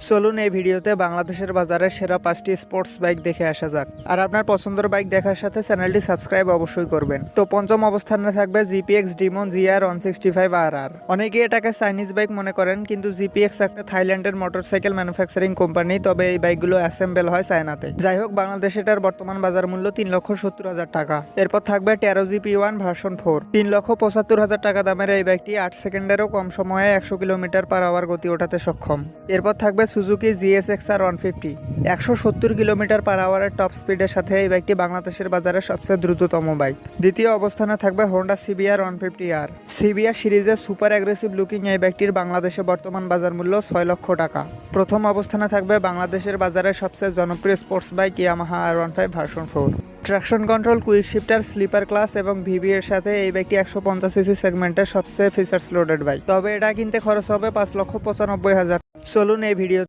চলুন এই ভিডিওতে বাংলাদেশের বাজারে সেরা 5টি স্পোর্টস বাইক দেখে আসা যাক। আর আপনার পছন্দের বাইক দেখার সাথে চ্যানেলটি সাবস্ক্রাইব অবশ্যই করবেন। তো পঞ্চম অবস্থানে থাকবে জিপিএক্স ডিমন জিআর 165RR। অনেকেই এটাকে চাইনিজ বাইক মনে করেন, কিন্তু জিপিএক্স একটা থাইল্যান্ডের মোটরসাইকেল ম্যানুফ্যাকচারিং কোম্পানি, তবে এই বাইকগুলো অ্যাসেম্বল হয় চায়নাতে। যাই হোক, বাংলাদেশে এটার বর্তমান বাজার মূল্য 3,70,000 টাকা। এরপর থাকবে টেরো জিপি1 ভার্সন 4। 3,75,000 টাকা দামের এই বাইকটি 8 সেকেন্ডেরও কম সময়ে 100 কিলোমিটার/আওয়ার গতি ওঠাতে সক্ষম। এরপর থাকবে সুজুকি জিএসএক্সআর 150। 170 কিলোমিটার/আওয়ারের টপ স্পিডের সাথে এই বাইকটি বাংলাদেশের বাজারে সবচেয়ে দ্রুততম বাইক। দ্বিতীয় অবস্থানে থাকবে হোন্ডা সিবিআর 150R। সিবিআর সিরিজের সুপার অ্যাগ্রেসিভ লুকিং এই বাইকটির বাংলাদেশে বর্তমান বাজার মূল্য 6 লক্ষ টাকা। প্রথম অবস্থানে থাকবে বাংলাদেশের বাজারে সবচেয়ে জনপ্রিয় sports bike Yamaha R15 version 4। Traction control, quick shifter, slipper clutch এবং ভিভি এর সাথে এই বাইকটি 150cc সেগমেন্টের সবচেয়ে ফিচার্স লোডেড বাইক। তবে এটা কিনতে খরচ হবে 5,95,000। চলুন এই ভিডিও